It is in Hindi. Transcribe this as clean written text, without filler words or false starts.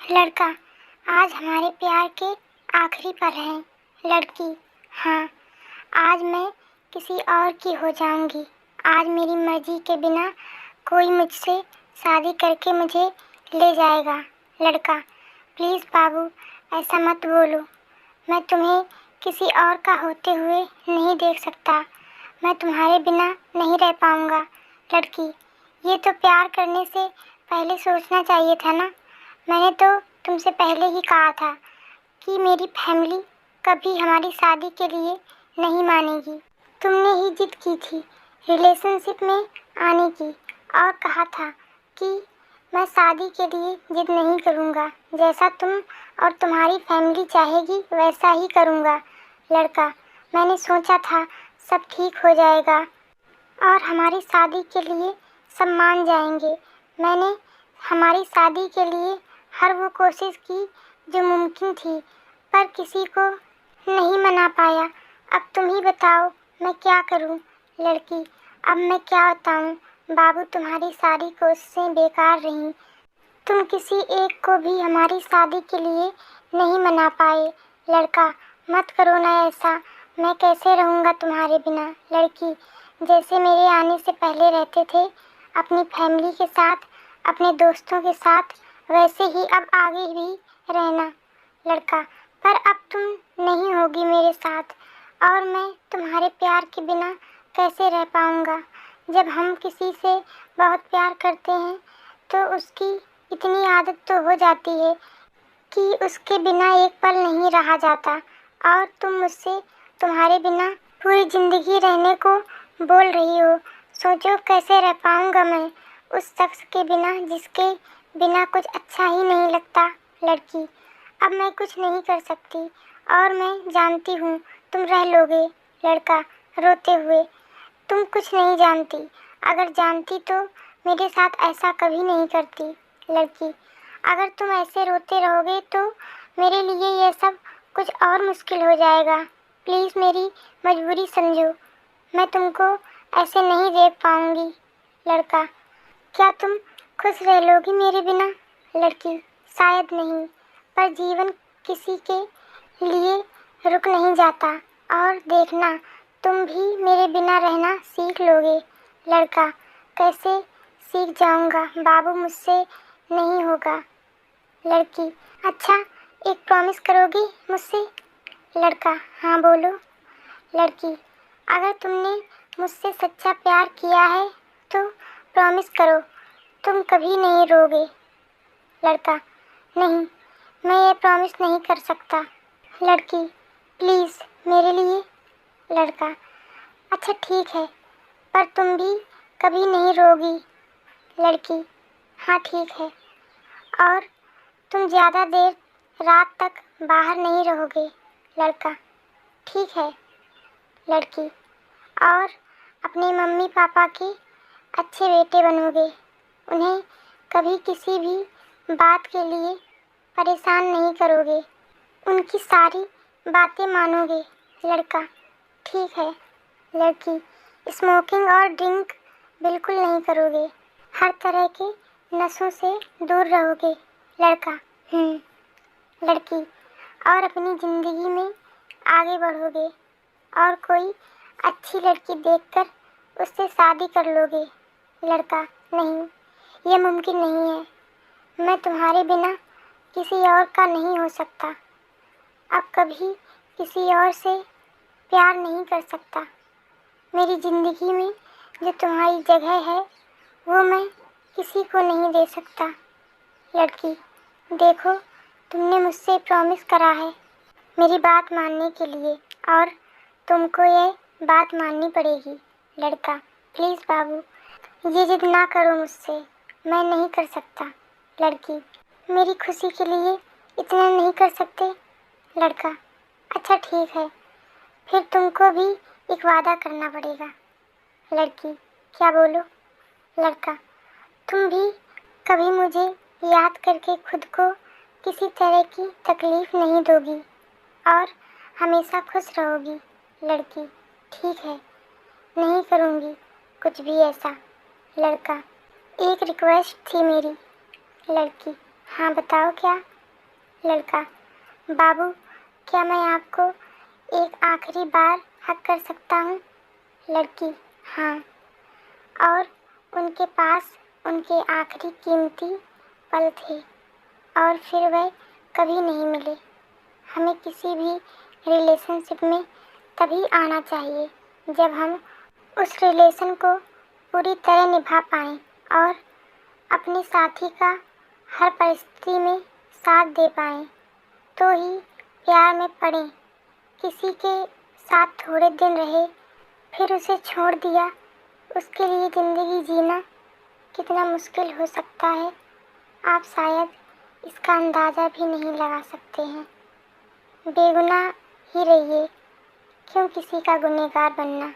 लड़का, आज हमारे प्यार के आखिरी पल हैं। लड़की, हाँ, आज मैं किसी और की हो जाऊंगी। आज मेरी मर्जी के बिना कोई मुझसे शादी करके मुझे ले जाएगा। लड़का, प्लीज़ बाबू, ऐसा मत बोलो। मैं तुम्हें किसी और का होते हुए नहीं देख सकता। मैं तुम्हारे बिना नहीं रह पाऊंगा। लड़की, ये तो प्यार करने से पहले सोचना चाहिए था ना। मैंने तो तुमसे पहले ही कहा था कि मेरी फैमिली कभी हमारी शादी के लिए नहीं मानेगी। तुमने ही जिद की थी रिलेशनशिप में आने की और कहा था कि मैं शादी के लिए जिद नहीं करूँगा। जैसा तुम और तुम्हारी फैमिली चाहेगी वैसा ही करूँगा। लड़का, मैंने सोचा था सब ठीक हो जाएगा और हमारी शादी के लिए सब मान जाएंगे। मैंने हमारी शादी के लिए हर वो कोशिश की जो मुमकिन थी, पर किसी को नहीं मना पाया। अब तुम ही बताओ मैं क्या करूं? लड़की, अब मैं क्या बताऊं? बाबू, तुम्हारी सारी कोशिशें बेकार रहीं। तुम किसी एक को भी हमारी शादी के लिए नहीं मना पाए। लड़का, मत करो ना ऐसा। मैं कैसे रहूँगा तुम्हारे बिना? लड़की, जैसे मेरे आने से पहले रहते थे अपनी फैमिली के साथ, अपने दोस्तों के साथ, वैसे ही अब आगे भी रहना। लड़का, पर अब तुम नहीं होगी मेरे साथ और मैं तुम्हारे प्यार के बिना कैसे रह पाऊँगा? जब हम किसी से बहुत प्यार करते हैं तो उसकी इतनी आदत तो हो जाती है कि उसके बिना एक पल नहीं रहा जाता। और तुम मुझसे तुम्हारे बिना पूरी ज़िंदगी रहने को बोल रही हो। सोचो कैसे रह पाऊँगा मैं उस शख्स के बिना जिसके बिना कुछ अच्छा ही नहीं लगता। लड़की, अब मैं कुछ नहीं कर सकती और मैं जानती हूँ तुम रह लोगे। लड़का, रोते हुए, तुम कुछ नहीं जानती। अगर जानती तो मेरे साथ ऐसा कभी नहीं करती। लड़की, अगर तुम ऐसे रोते रहोगे तो मेरे लिए यह सब कुछ और मुश्किल हो जाएगा। प्लीज़ मेरी मजबूरी समझो। मैं तुमको ऐसे नहीं देख पाऊँगी। लड़का, क्या तुम खुश रह लोगी मेरे बिना? लड़की, शायद नहीं, पर जीवन किसी के लिए रुक नहीं जाता और देखना तुम भी मेरे बिना रहना सीख लोगे। लड़का, कैसे सीख जाऊंगा बाबू, मुझसे नहीं होगा। लड़की, अच्छा, एक प्रॉमिस करोगी मुझसे? लड़का, हाँ बोलो। लड़की, अगर तुमने मुझसे सच्चा प्यार किया है तो प्रॉमिस करो तुम कभी नहीं रोगे। लड़का, नहीं, मैं ये प्रॉमिस नहीं कर सकता। लड़की, प्लीज़ मेरे लिए। लड़का, अच्छा ठीक है, पर तुम भी कभी नहीं रोगी। लड़की, हाँ ठीक है, और तुम ज़्यादा देर रात तक बाहर नहीं रहोगे। लड़का, ठीक है। लड़की, और अपने मम्मी पापा के अच्छे बेटे बनोगे। उन्हें कभी किसी भी बात के लिए परेशान नहीं करोगे। उनकी सारी बातें मानोगे। लड़का, ठीक है। लड़की, स्मोकिंग और ड्रिंक बिल्कुल नहीं करोगे। हर तरह के नशों से दूर रहोगे। लड़का, लड़की, और अपनी ज़िंदगी में आगे बढ़ोगे और कोई अच्छी लड़की देखकर उससे शादी कर लोगे। लड़का, नहीं, ये मुमकिन नहीं है। मैं तुम्हारे बिना किसी और का नहीं हो सकता। अब कभी किसी और से प्यार नहीं कर सकता। मेरी ज़िंदगी में जो तुम्हारी जगह है वो मैं किसी को नहीं दे सकता। लड़की, देखो, तुमने मुझसे प्रॉमिस करा है मेरी बात मानने के लिए और तुमको ये बात माननी पड़ेगी। लड़का, प्लीज़ बाबू, ये जिद ना करो मुझसे, मैं नहीं कर सकता। लड़की, मेरी खुशी के लिए इतना नहीं कर सकते? लड़का, अच्छा ठीक है, फिर तुमको भी एक वादा करना पड़ेगा। लड़की, क्या बोलो? लड़का, तुम भी कभी मुझे याद करके खुद को किसी तरह की तकलीफ़ नहीं दोगी और हमेशा खुश रहोगी। लड़की, ठीक है, नहीं करूँगी कुछ भी ऐसा। लड़का, एक रिक्वेस्ट थी मेरी। लड़की, हाँ बताओ क्या? लड़का: बाबू, क्या मैं आपको एक आखिरी बार हक कर सकता हूँ? लड़की: हाँ। और उनके पास उनके आखिरी कीमती पल थे और फिर वह कभी नहीं मिले। हमें किसी भी रिलेशनशिप में तभी आना चाहिए जब हम उस रिलेशन को पूरी तरह निभा पाएँ और अपने साथी का हर परिस्थिति में साथ दे पाएँ, तो ही प्यार में पड़ें। किसी के साथ थोड़े दिन रहे, फिर उसे छोड़ दिया, उसके लिए ज़िंदगी जीना कितना मुश्किल हो सकता है, आप शायद इसका अंदाज़ा भी नहीं लगा सकते हैं। बेगुनाह ही रहिए, क्यों किसी का गुनहगार बनना।